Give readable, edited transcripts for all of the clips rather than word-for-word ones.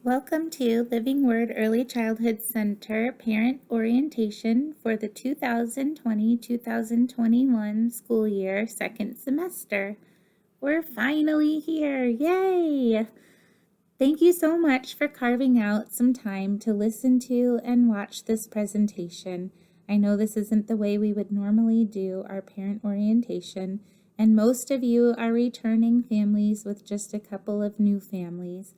Welcome to Living Word Early Childhood Center Parent Orientation for the 2020-2021 school year, second semester. We're finally here, yay! Thank you so much for carving out some time to listen to and watch this presentation. I know this isn't the way we would normally do our parent orientation, and most of you are returning families with just a couple of new families.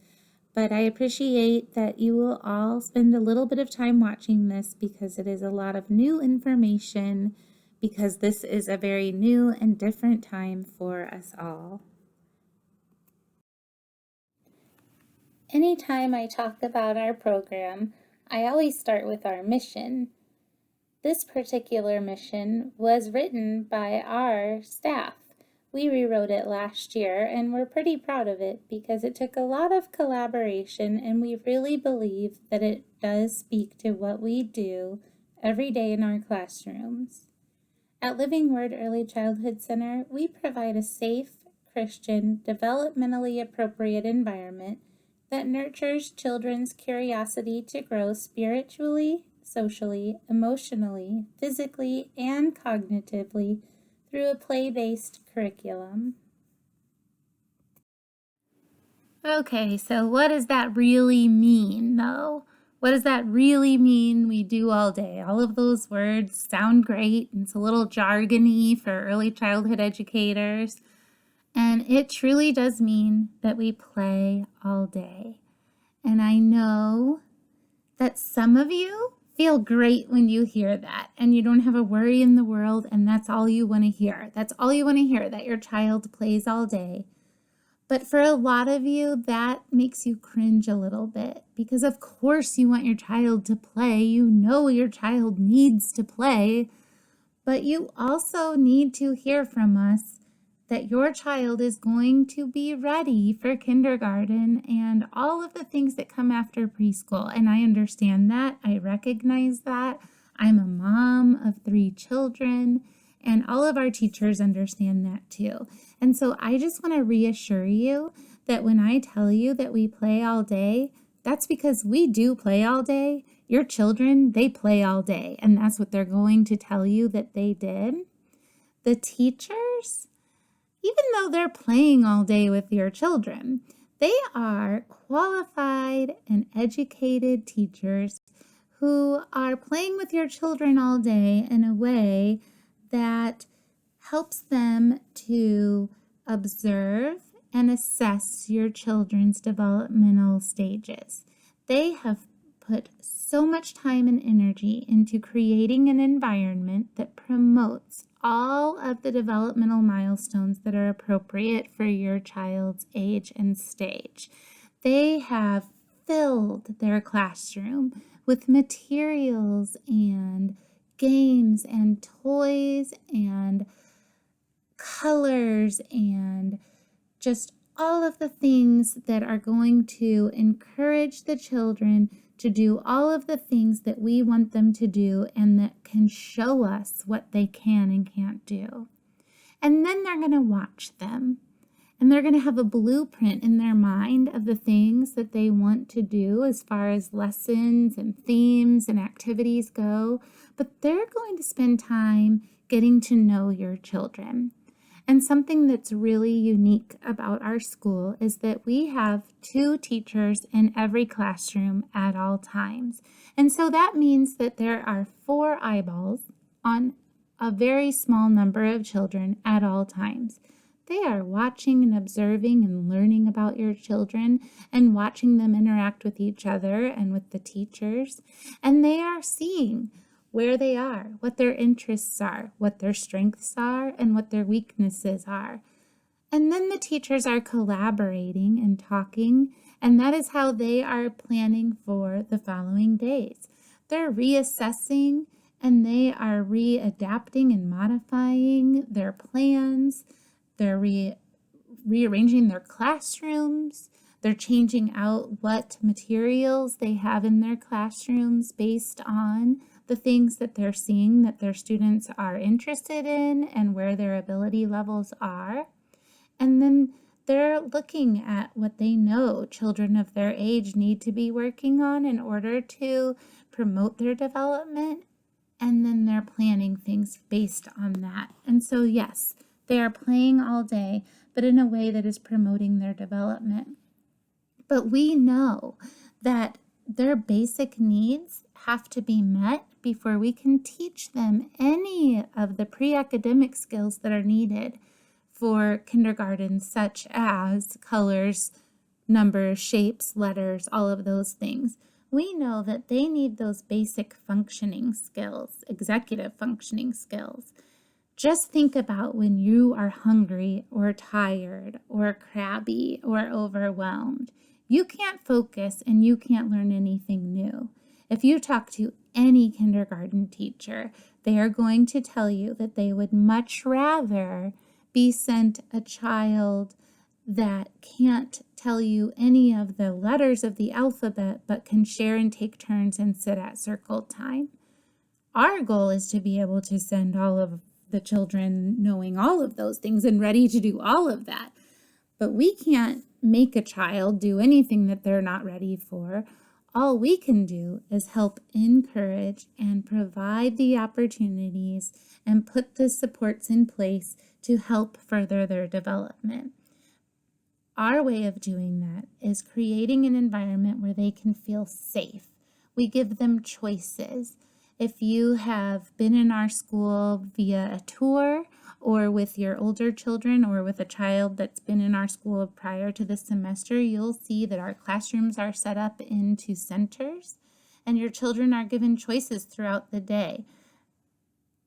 But I appreciate that you will all spend a little bit of time watching this because it is a lot of new information, because this is a very new and different time for us all. Anytime I talk about our program, I always start with our mission. This particular mission was written by our staff. We rewrote it last year and we're pretty proud of it because it took a lot of collaboration, and we really believe that it does speak to what we do every day in our classrooms. At Living Word Early Childhood Center, we provide a safe, Christian, developmentally appropriate environment that nurtures children's curiosity to grow spiritually, socially, emotionally, physically, and cognitively through a play-based curriculum. Okay, so what does that really mean, though? What does that really mean we do all day? All of those words sound great, and it's a little jargony for early childhood educators. And it truly does mean that we play all day. And I know that some of you feel great when you hear that, and you don't have a worry in the world, and that's all you want to hear. That's all you want to hear, that your child plays all day. But for a lot of you, that makes you cringe a little bit, because of course you want your child to play. You know your child needs to play, but you also need to hear from us that your child is going to be ready for kindergarten and all of the things that come after preschool. And I understand that. I recognize that. I'm a mom of 3 children, and all of our teachers understand that too. And so I just want to reassure you that when I tell you that we play all day, that's because we do play all day. Your children, they play all day, and that's what they're going to tell you that they did. The teachers, even though they're playing all day with your children, they are qualified and educated teachers who are playing with your children all day in a way that helps them to observe and assess your children's developmental stages. They have put so much time and energy into creating an environment that promotes all of the developmental milestones that are appropriate for your child's age and stage. They have filled their classroom with materials and games and toys and colors and just all of the things that are going to encourage the children to do all of the things that we want them to do and that can show us what they can and can't do. And then they're going to watch them, and they're going to have a blueprint in their mind of the things that they want to do as far as lessons and themes and activities go, but they're going to spend time getting to know your children. And something that's really unique about our school is that we have 2 teachers in every classroom at all times. And so that means that there are 4 eyeballs on a very small number of children at all times. They are watching and observing and learning about your children and watching them interact with each other and with the teachers. And they are seeing where they are, what their interests are, what their strengths are, and what their weaknesses are. And then the teachers are collaborating and talking, and that is how they are planning for the following days. They're reassessing, and they are readapting and modifying their plans. They're rearranging their classrooms. They're changing out what materials they have in their classrooms based on the things that they're seeing that their students are interested in and where their ability levels are. And then they're looking at what they know children of their age need to be working on in order to promote their development, and then they're planning things based on that. And so, yes, they are playing all day, but in a way that is promoting their development. But we know that their basic needs have to be met before we can teach them any of the pre-academic skills that are needed for kindergarten, such as colors, numbers, shapes, letters, all of those things. We know that they need those basic functioning skills, executive functioning skills. Just think about when you are hungry or tired or crabby or overwhelmed. You can't focus and you can't learn anything new. If you talk to any kindergarten teacher, they are going to tell you that they would much rather be sent a child that can't tell you any of the letters of the alphabet but can share and take turns and sit at circle time. Our goal is to be able to send all of the children knowing all of those things and ready to do all of that. But we can't make a child do anything that they're not ready for. All we can do is help encourage and provide the opportunities and put the supports in place to help further their development. Our way of doing that is creating an environment where they can feel safe. We give them choices. If you have been in our school via a tour or with your older children or with a child that's been in our school prior to this semester, you'll see that our classrooms are set up into centers and your children are given choices throughout the day.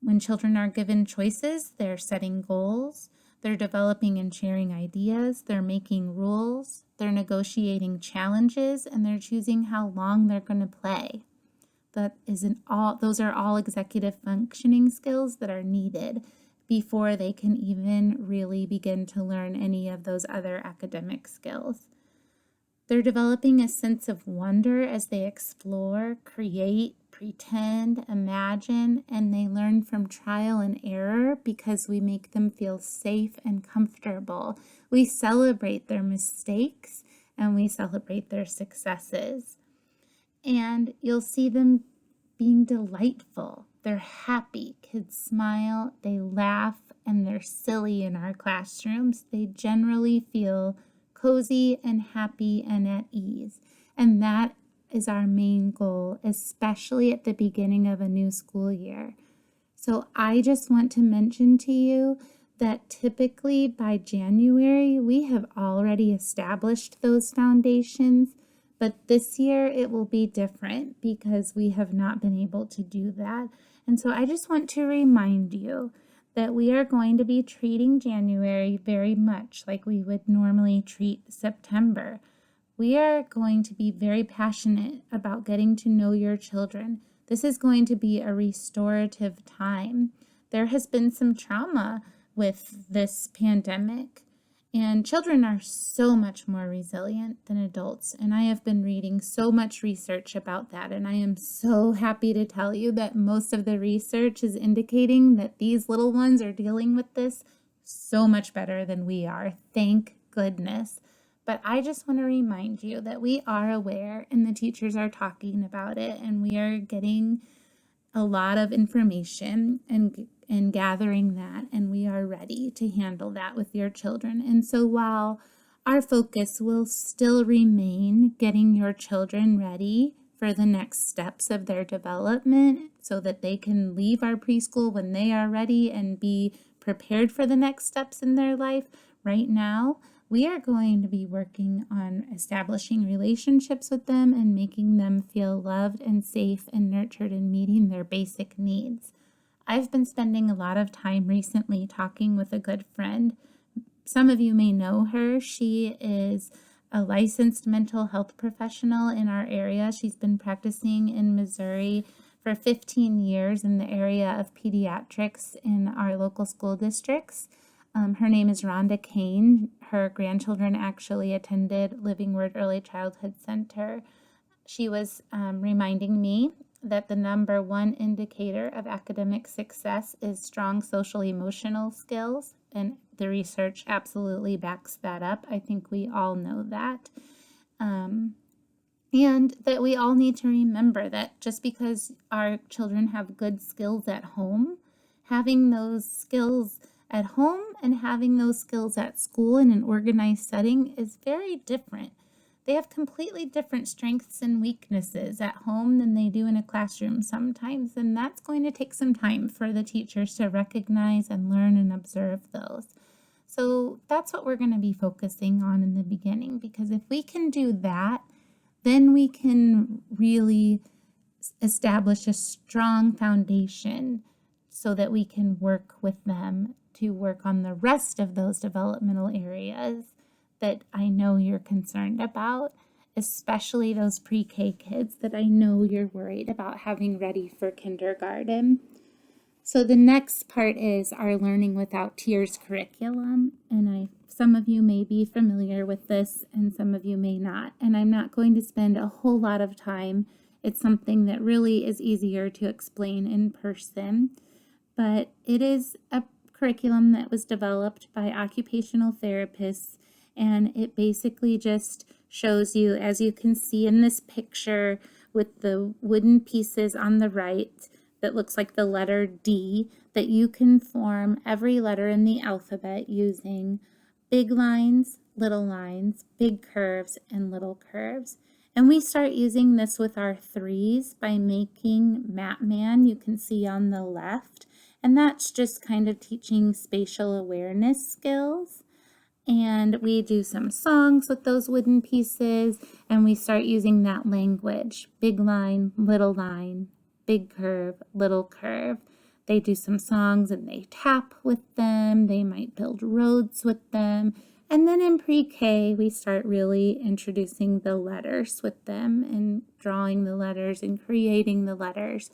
When children are given choices, they're setting goals, they're developing and sharing ideas, they're making rules, they're negotiating challenges, and they're choosing how long they're going to play. Those are all executive functioning skills that are needed before they can even really begin to learn any of those other academic skills. They're developing a sense of wonder as they explore, create, pretend, imagine, and they learn from trial and error because we make them feel safe and comfortable. We celebrate their mistakes and we celebrate their successes. And you'll see them being delightful. They're happy. Kids smile, they laugh, and they're silly in our classrooms. They generally feel cozy and happy and at ease. And that is our main goal, especially at the beginning of a new school year. So I just want to mention to you that typically by January, we have already established those foundations. But this year it will be different because we have not been able to do that. And so I just want to remind you that we are going to be treating January very much like we would normally treat September. We are going to be very passionate about getting to know your children. This is going to be a restorative time. There has been some trauma with this pandemic. And children are so much more resilient than adults. And I have been reading so much research about that. And I am so happy to tell you that most of the research is indicating that these little ones are dealing with this so much better than we are. Thank goodness. But I just want to remind you that we are aware and the teachers are talking about it and we are getting a lot of information and gathering that, and we are ready to handle that with your children. And so while our focus will still remain getting your children ready for the next steps of their development so that they can leave our preschool when they are ready and be prepared for the next steps in their life, right now we are going to be working on establishing relationships with them and making them feel loved and safe and nurtured and meeting their basic needs. I've been spending a lot of time recently talking with a good friend. Some of you may know her. She is a licensed mental health professional in our area. She's been practicing in Missouri for 15 years in the area of pediatrics in our local school districts. Her name is Rhonda Kane. Her grandchildren actually attended Living Word Early Childhood Center. She was reminding me that the number one indicator of academic success is strong social emotional skills, and the research absolutely backs that up. I think we all know that. And that we all need to remember that just because our children have good skills at home, having those skills at home and having those skills at school in an organized setting is very different. They have completely different strengths and weaknesses at home than they do in a classroom sometimes, and that's going to take some time for the teachers to recognize and learn and observe those. So that's what we're going to be focusing on in the beginning, because if we can do that, then we can really establish a strong foundation so that we can work with them to work on the rest of those developmental areas that I know you're concerned about, especially those pre-K kids that I know you're worried about having ready for kindergarten. So the next part is our Learning Without Tears curriculum, and some of you may be familiar with this and some of you may not, and I'm not going to spend a whole lot of time. It's something that really is easier to explain in person, but it is a curriculum that was developed by occupational therapists, and it basically just shows you, as you can see in this picture with the wooden pieces on the right, that looks like the letter D, that you can form every letter in the alphabet using big lines, big curves, and little curves. And we start using this with our threes by making Mapman, you can see on the left. And that's just kind of teaching spatial awareness skills. And we do some songs with those wooden pieces, and we start using that language, big line, big curve, little curve. They do some songs and they tap with them. They might build roads with them. And then in pre-K, we start really introducing the letters with them and drawing the letters and creating the letters.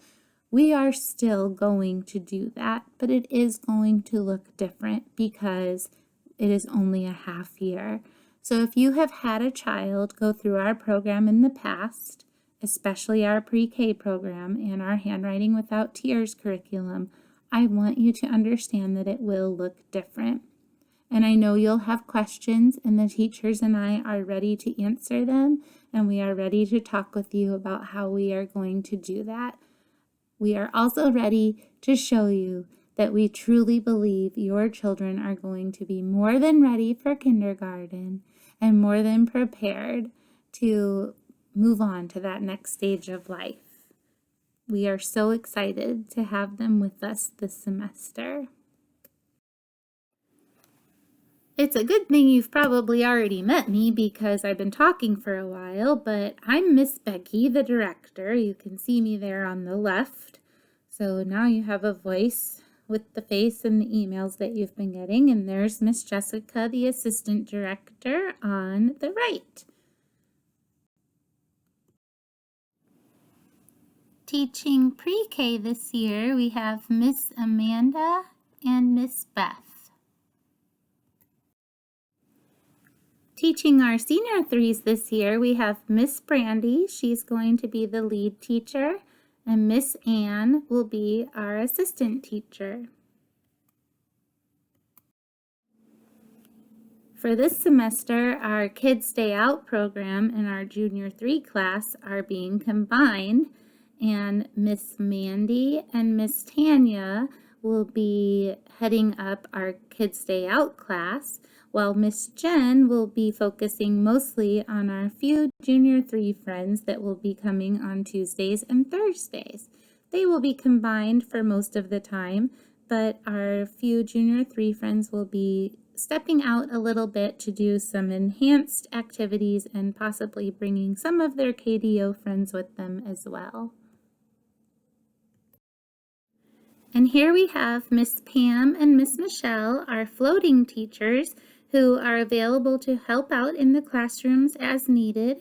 We are still going to do that, but it is going to look different because it is only a half year. So if you have had a child go through our program in the past, especially our pre-K program and our Handwriting Without Tears curriculum, I want you to understand that it will look different. And I know you'll have questions, and the teachers and I are ready to answer them, and we are ready to talk with you about how we are going to do that. We are also ready to show you that we truly believe your children are going to be more than ready for kindergarten and more than prepared to move on to that next stage of life. We are so excited to have them with us this semester. It's a good thing you've probably already met me because I've been talking for a while, but I'm Miss Becky, the director. You can see me there on the left. So now you have a voice with the face and the emails that you've been getting, and there's Miss Jessica, the assistant director, on the right. Teaching pre-K this year, we have Miss Amanda and Miss Beth. Teaching our senior threes this year, we have Miss Brandy. She's going to be the lead teacher, and Miss Ann will be our assistant teacher. For this semester, our Kids Day Out program and our Junior 3 class are being combined, and Miss Mandy and Miss Tanya will be heading up our Kids Day Out class, while Miss Jen will be focusing mostly on our few Junior 3 friends that will be coming on Tuesdays and Thursdays. They will be combined for most of the time, but our few Junior 3 friends will be stepping out a little bit to do some enhanced activities and possibly bringing some of their KDO friends with them as well. And here we have Miss Pam and Miss Michelle, our floating teachers, who are available to help out in the classrooms as needed.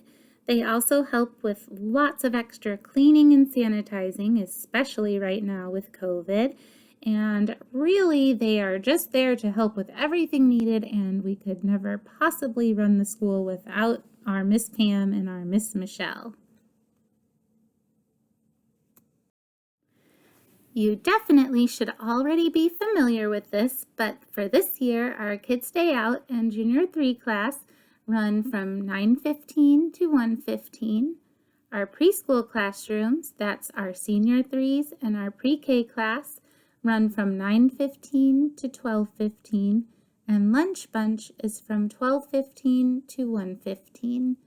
They also help with lots of extra cleaning and sanitizing, especially right now with COVID. And really, they are just there to help with everything needed, and we could never possibly run the school without our Miss Pam and our Miss Michelle. You definitely should already be familiar with this, but for this year, our Kids Day Out and Junior 3 class run from 9:15 to 1:15. Our preschool classrooms, that's our Senior 3s and our pre-K class, run from 9:15 to 12:15, and Lunch Bunch is from 12:15 to 1:15.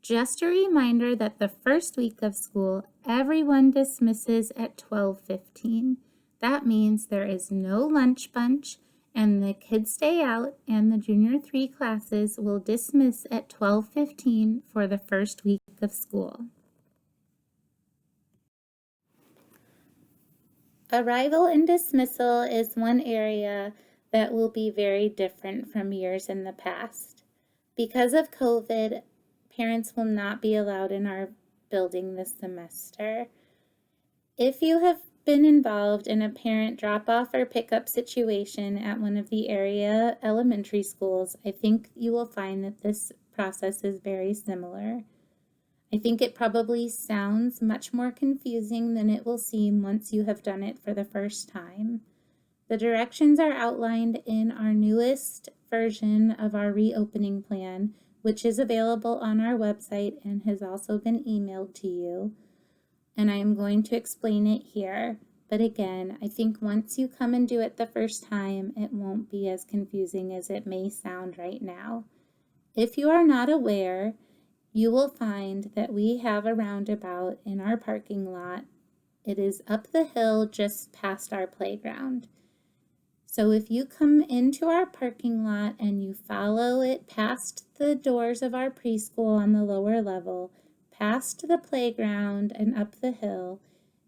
Just a reminder that the first week of school, everyone dismisses at 12:15. That means there is no lunch bunch, and the Kids Day Out and the Junior 3 classes will dismiss at 12:15 for the first week of school. Arrival and dismissal is one area that will be very different from years in the past. Because of COVID, parents will not be allowed in our building this semester. If you have been involved in a parent drop-off or pickup situation at one of the area elementary schools, I think you will find that this process is very similar. I think it probably sounds much more confusing than it will seem once you have done it for the first time. The directions are outlined in our newest version of our reopening plan, which is available on our website and has also been emailed to you. And I am going to explain it here. But again, I think once you come and do it the first time, it won't be as confusing as it may sound right now. If you are not aware, you will find that we have a roundabout in our parking lot. It is up the hill just past our playground. So if you come into our parking lot and you follow it past the doors of our preschool on the lower level, past the playground and up the hill,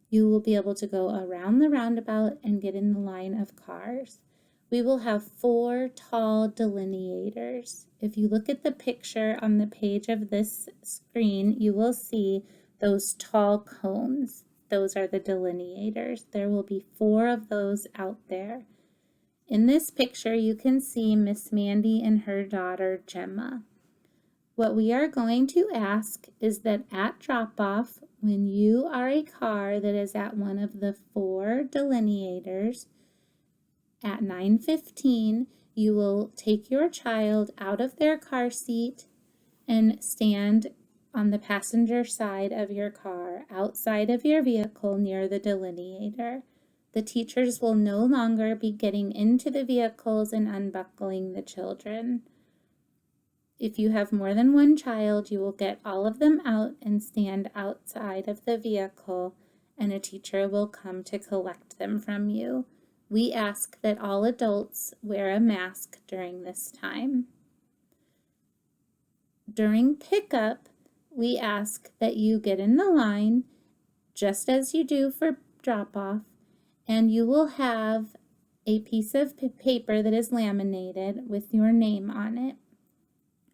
you will be able to go around the roundabout and get in the line of cars. We will have 4 tall delineators. If you look at the picture on the page of this screen, you will see those tall cones. Those are the delineators. There will be 4 of those out there. In this picture, you can see Miss Mandy and her daughter, Gemma. What we are going to ask is that at drop-off, when you are a car that is at one of the 4 delineators, at 9:15, you will take your child out of their car seat and stand on the passenger side of your car, outside of your vehicle near the delineator. The teachers will no longer be getting into the vehicles and unbuckling the children. If you have more than one child, you will get all of them out and stand outside of the vehicle, and a teacher will come to collect them from you. We ask that all adults wear a mask during this time. During pickup, we ask that you get in the line, just as you do for drop-off, and you will have a piece of paper that is laminated with your name on it.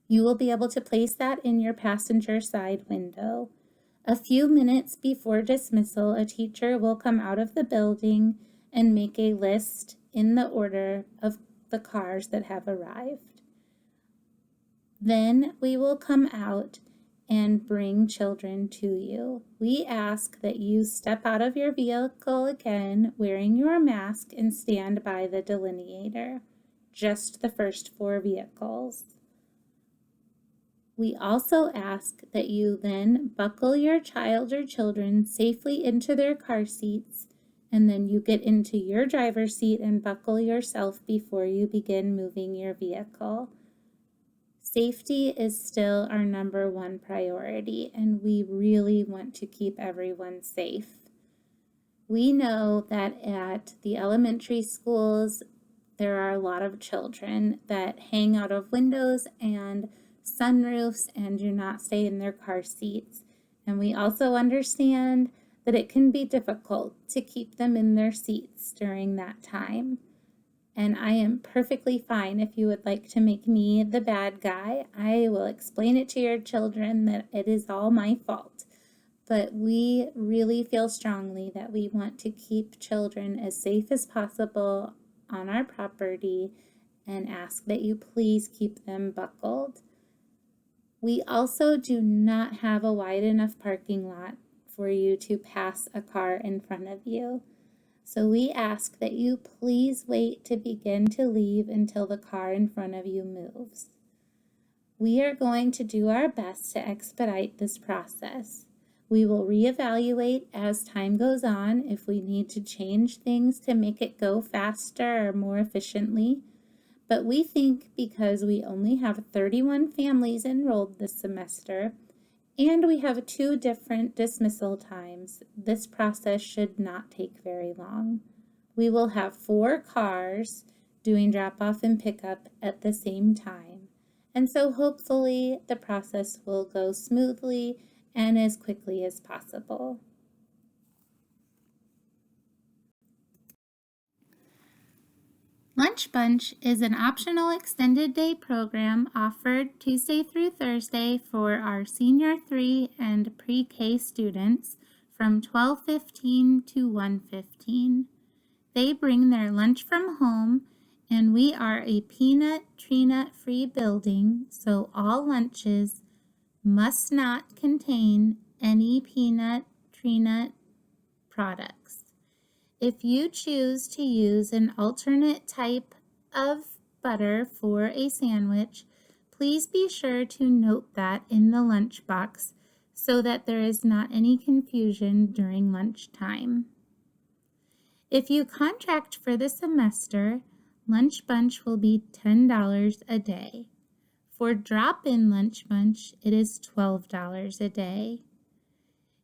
You will be able to place that in your passenger side window. A few minutes before dismissal, a teacher will come out of the building and make a list in the order of the cars that have arrived. Then we will come out and bring children to you. We ask that you step out of your vehicle again wearing your mask and stand by the delineator, just the first 4 vehicles. We also ask that you then buckle your child or children safely into their car seats, and then you get into your driver's seat and buckle yourself before you begin moving your vehicle. Safety is still our number 1 priority, and we really want to keep everyone safe. We know that at the elementary schools, there are a lot of children that hang out of windows and sunroofs and do not stay in their car seats. And we also understand that it can be difficult to keep them in their seats during that time. And I am perfectly fine if you would like to make me the bad guy. I will explain it to your children that it is all my fault. But we really feel strongly that we want to keep children as safe as possible on our property and ask that you please keep them buckled. We also do not have a wide enough parking lot for you to pass a car in front of you. So we ask that you please wait to begin to leave until the car in front of you moves. We are going to do our best to expedite this process. We will reevaluate as time goes on if we need to change things to make it go faster or more efficiently. But we think because we only have 31 families enrolled this semester and we have 2 different dismissal times, this process should not take very long. We will have 4 cars doing drop-off and pickup at the same time. And so hopefully the process will go smoothly and as quickly as possible. Lunch Bunch is an optional extended day program offered Tuesday through Thursday for our Senior 3 and Pre-K students from 12:15 to 1:15. They bring their lunch from home, and we are a peanut, tree nut-free building, so all lunches must not contain any peanut, tree nut products. If you choose to use an alternate type of butter for a sandwich, please be sure to note that in the lunchbox so that there is not any confusion during lunchtime. If you contract for the semester, Lunch Bunch will be $10 a day. For drop-in Lunch Bunch, it is $12 a day.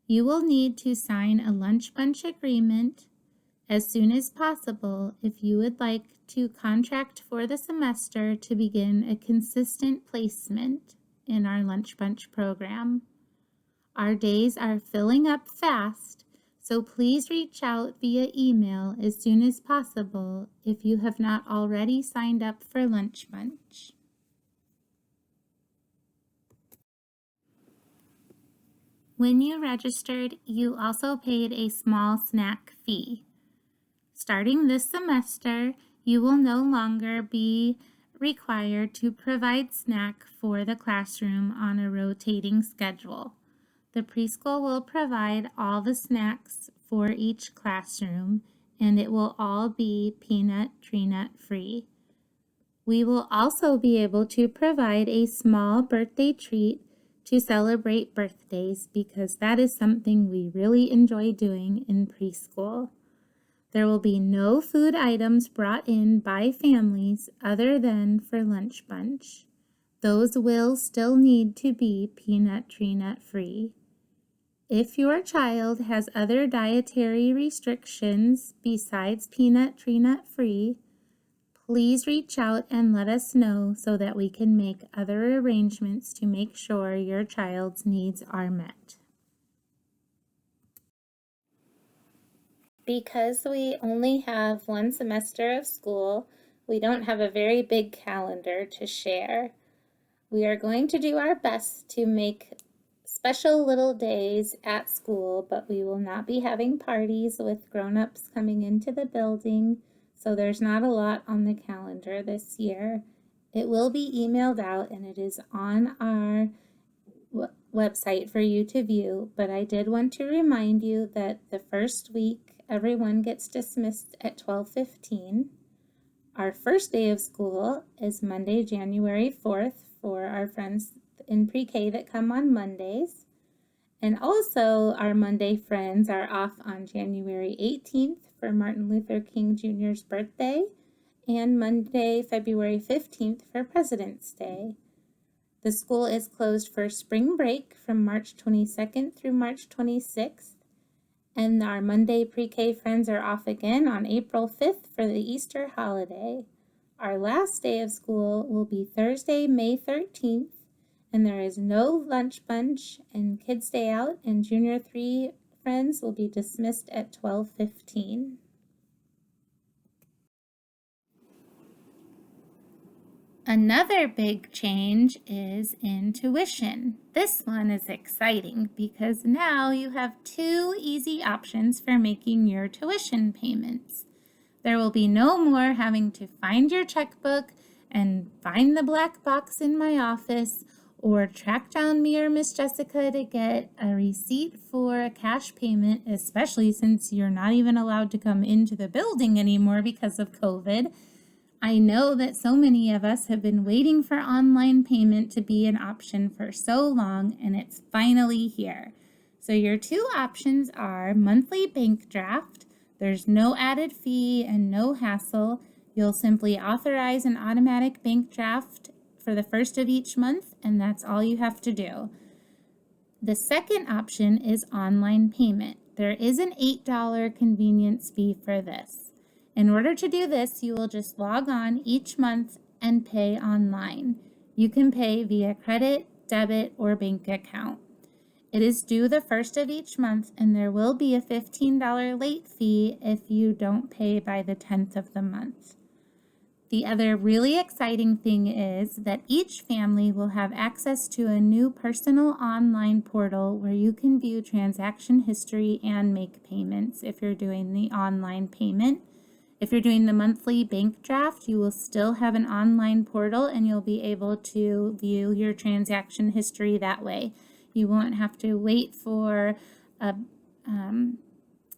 You will need to sign a Lunch Bunch agreement as soon as possible if you would like to contract for the semester to begin a consistent placement in our Lunch Bunch program. Our days are filling up fast, so please reach out via email as soon as possible if you have not already signed up for Lunch Bunch. When you registered, you also paid a small snack fee. Starting this semester, you will no longer be required to provide snack for the classroom on a rotating schedule. The preschool will provide all the snacks for each classroom, and it will all be peanut, tree nut free. We will also be able to provide a small birthday treat to celebrate birthdays because that is something we really enjoy doing in preschool. There will be no food items brought in by families other than for Lunch Bunch. Those will still need to be peanut, tree nut free. If your child has other dietary restrictions besides peanut, tree nut free, please reach out and let us know so that we can make other arrangements to make sure your child's needs are met. Because we only have one semester of school, we don't have a very big calendar to share. We are going to do our best to make special little days at school, but we will not be having parties with grown-ups coming into the building, so there's not a lot on the calendar this year. It will be emailed out and it is on our website for you to view, but I did want to remind you that the first week everyone gets dismissed at 12:15. Our first day of school is Monday, January 4th for our friends in pre-K that come on Mondays. And also our Monday friends are off on January 18th for Martin Luther King Jr.'s birthday and Monday, February 15th for President's Day. The school is closed for spring break from March 22nd through March 26th. And our Monday pre-K friends are off again on April 5th for the Easter holiday. Our last day of school will be Thursday, May 13th, and there is no Lunch Bunch, and Kids Day Out and Junior 3 friends will be dismissed at 12:15. Another big change is in tuition. This one is exciting because now you have 2 easy options for making your tuition payments. There will be no more having to find your checkbook and find the black box in my office or track down me or Miss Jessica to get a receipt for a cash payment, especially since you're not even allowed to come into the building anymore because of COVID. I know that so many of us have been waiting for online payment to be an option for so long, and it's finally here. So your two options are monthly bank draft. There's no added fee and no hassle. You'll simply authorize an automatic bank draft for the first of each month, and that's all you have to do. The second option is online payment. There is an $8 convenience fee for this. In order to do this, you will just log on each month and pay online. You can pay via credit, debit, or bank account. It is due the first of each month, and there will be a $15 late fee if you don't pay by the 10th of the month. The other really exciting thing is that each family will have access to a new personal online portal where you can view transaction history and make payments if you're doing the online payment. If you're doing the monthly bank draft, you will still have an online portal and you'll be able to view your transaction history that way. You won't have to wait for a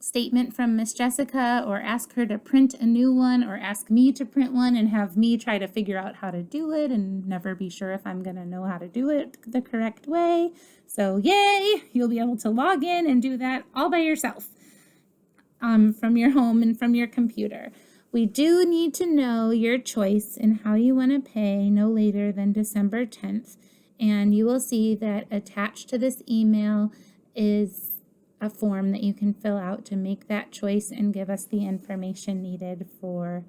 statement from Miss Jessica or ask her to print a new one or ask me to print one and have me try to figure out how to do it and never be sure if I'm going to know how to do it the correct way. So yay, you'll be able to log in and do that all by yourself from your home and from your computer. We do need to know your choice and how you want to pay no later than December 10th. And you will see that attached to this email is a form that you can fill out to make that choice and give us the information needed for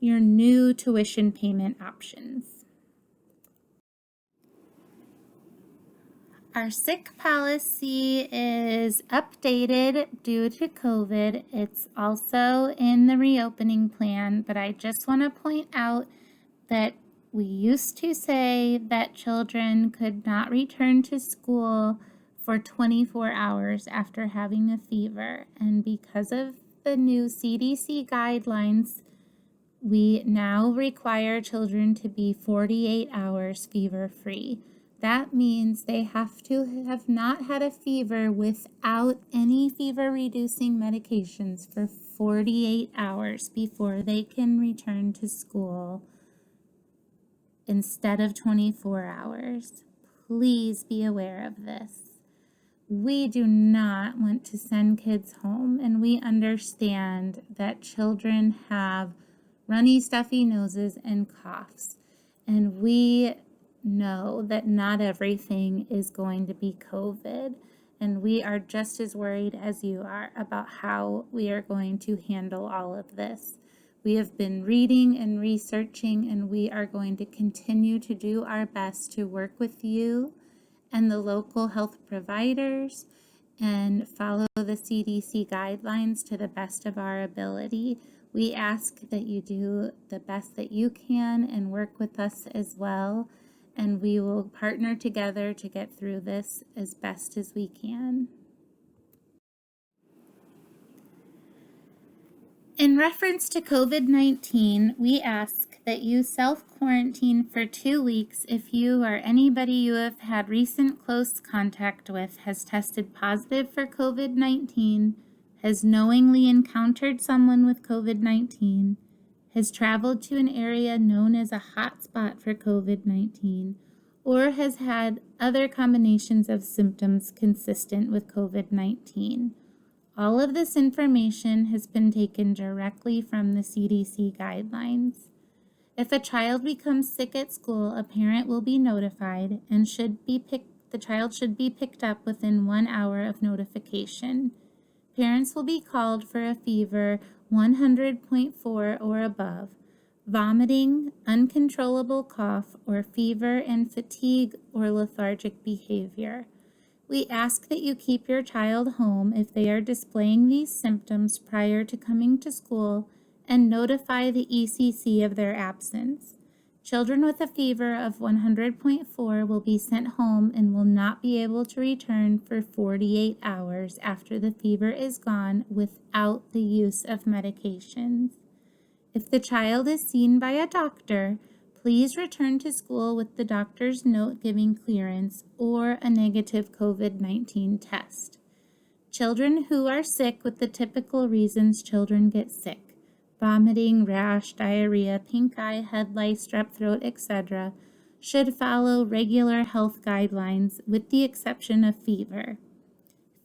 your new tuition payment options. Our sick policy is updated due to COVID. It's also in the reopening plan, but I just want to point out that we used to say that children could not return to school for 24 hours after having a fever. And because of the new CDC guidelines, we now require children to be 48 hours fever-free. That means they have to have not had a fever without any fever-reducing medications for 48 hours before they can return to school instead of 24 hours. Please be aware of this. We do not want to send kids home, and we understand that children have runny, stuffy noses and coughs, and we know that not everything is going to be COVID, and we are just as worried as you are about how we are going to handle all of this. We have been reading and researching, and we are going to continue to do our best to work with you and the local health providers and follow the CDC guidelines to the best of our ability. We ask that you do the best that you can and work with us as well, and we will partner together to get through this as best as we can. In reference to COVID-19, we ask that you self-quarantine for 2 weeks if you or anybody you have had recent close contact with has tested positive for COVID-19, has knowingly encountered someone with COVID-19, has traveled to an area known as a hotspot for COVID-19, or has had other combinations of symptoms consistent with COVID-19. All of this information has been taken directly from the CDC guidelines. If a child becomes sick at school, a parent will be notified and the child should be picked up within 1 hour of notification. Parents will be called for a fever 100.4 or above, vomiting, uncontrollable cough, or fever and fatigue or lethargic behavior. We ask that you keep your child home if they are displaying these symptoms prior to coming to school and notify the ECC of their absence. Children with a fever of 100.4 will be sent home and will not be able to return for 48 hours after the fever is gone without the use of medications. If the child is seen by a doctor, Please return to school with the doctor's note giving clearance or a negative COVID-19 test. Children who are sick with the typical reasons children get sick, vomiting, rash, diarrhea, pink eye, head lice, strep throat, etc., should follow regular health guidelines with the exception of fever.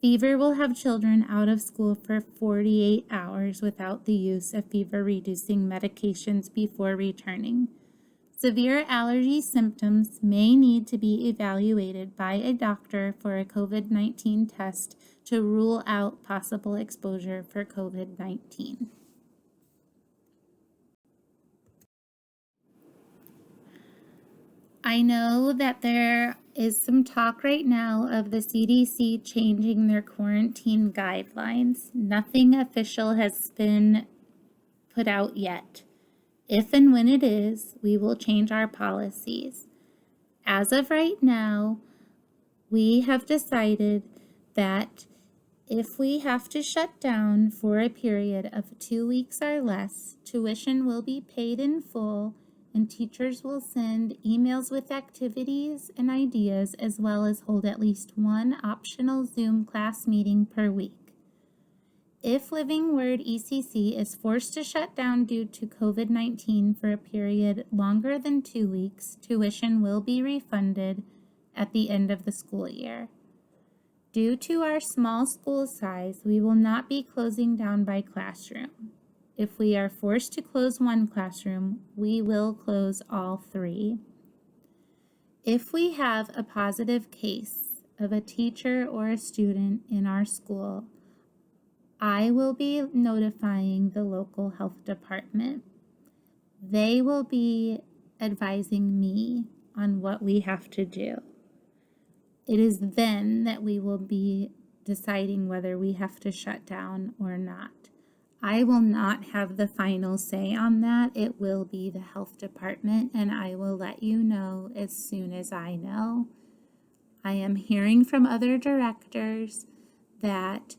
Fever will have children out of school for 48 hours without the use of fever-reducing medications before returning. Severe allergy symptoms may need to be evaluated by a doctor for a COVID-19 test to rule out possible exposure for COVID-19. I know that there is some talk right now of the CDC changing their quarantine guidelines. Nothing official has been put out yet. If and when it is, we will change our policies. As of right now, we have decided that if we have to shut down for a period of 2 weeks or less, tuition will be paid in full and teachers will send emails with activities and ideas as well as hold at least one optional Zoom class meeting per week. If Living Word ECC is forced to shut down due to COVID-19 for a period longer than 2 weeks, tuition will be refunded at the end of the school year. Due to our small school size, we will not be closing down by classroom. If we are forced to close one classroom, we will close all 3. If we have a positive case of a teacher or a student in our school, I will be notifying the local health department. They will be advising me on what we have to do. It is then that we will be deciding whether we have to shut down or not. I will not have the final say on that. It will be the health department, and I will let you know as soon as I know. I am hearing from other directors that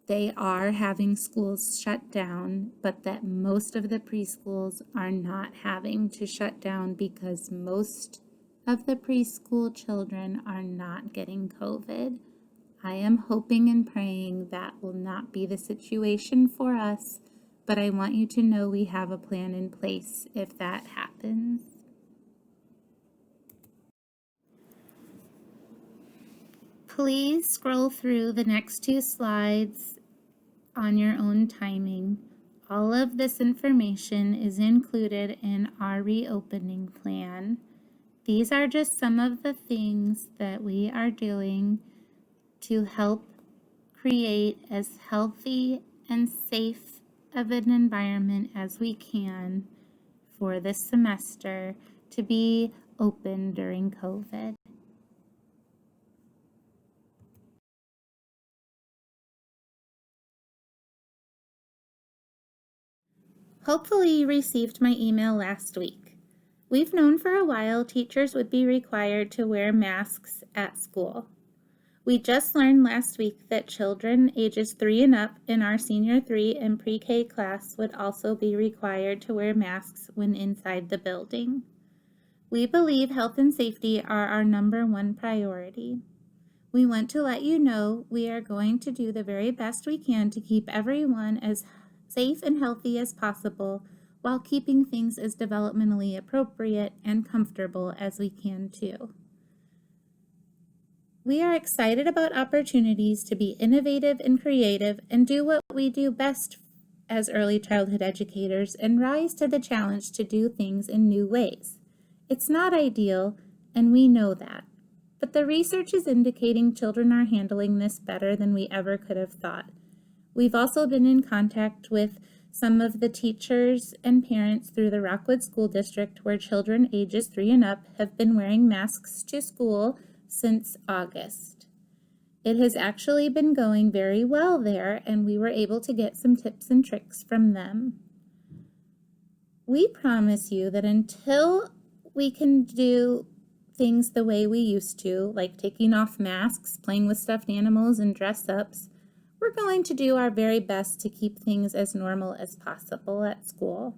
they are having schools shut down, but that most of the preschools are not having to shut down because most of the preschool children are not getting COVID. I am hoping and praying that will not be the situation for us, but I want you to know we have a plan in place if that happens. Please scroll through the next 2 slides on your own timing. All of this information is included in our reopening plan. These are just some of the things that we are doing to help create as healthy and safe of an environment as we can for this semester to be open during COVID. Hopefully you received my email last week. We've known for a while teachers would be required to wear masks at school. We just learned last week that children ages 3 and up in our senior 3 and pre-K class would also be required to wear masks when inside the building. We believe health and safety are our #1 priority. We want to let you know we are going to do the very best we can to keep everyone as safe and healthy as possible while keeping things as developmentally appropriate and comfortable as we can too. We are excited about opportunities to be innovative and creative and do what we do best as early childhood educators and rise to the challenge to do things in new ways. It's not ideal, and we know that, but the research is indicating children are handling this better than we ever could have thought. We've also been in contact with some of the teachers and parents through the Rockwood School District where children ages 3 and up have been wearing masks to school since August. It has actually been going very well there, and we were able to get some tips and tricks from them. We promise you that until we can do things the way we used to, like taking off masks, playing with stuffed animals, and dress-ups, we're going to do our very best to keep things as normal as possible at school.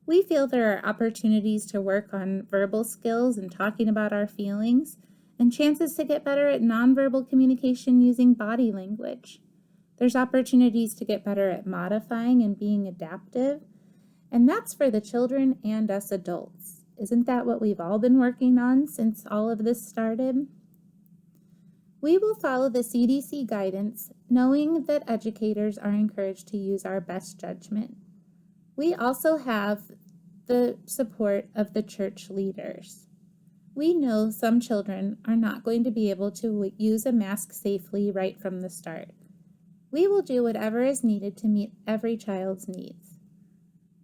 We feel there are opportunities to work on verbal skills and talking about our feelings, and chances to get better at nonverbal communication using body language. There's opportunities to get better at modifying and being adaptive, and that's for the children and us adults. Isn't that what we've all been working on since all of this started? We will follow the CDC guidance, knowing that educators are encouraged to use our best judgment. We also have the support of the church leaders. We know some children are not going to be able to use a mask safely right from the start. We will do whatever is needed to meet every child's needs.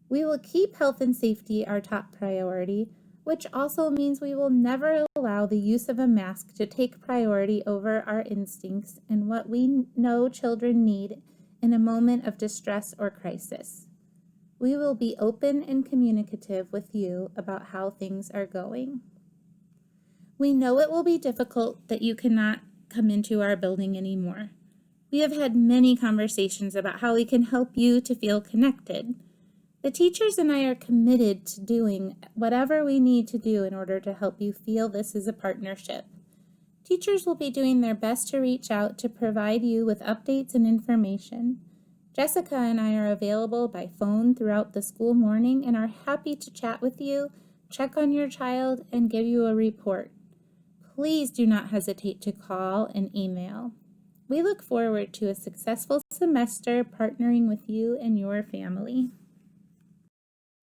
We will keep health and safety our top priority, which also means we will never allow the use of a mask to take priority over our instincts and what we know children need in a moment of distress or crisis. We will be open and communicative with you about how things are going. We know it will be difficult that you cannot come into our building anymore. We have had many conversations about how we can help you to feel connected. The teachers and I are committed to doing whatever we need to do in order to help you feel this is a partnership. Teachers will be doing their best to reach out to provide you with updates and information. Jessica and I are available by phone throughout the school morning and are happy to chat with you, check on your child, and give you a report. Please do not hesitate to call and email. We look forward to a successful semester partnering with you and your family.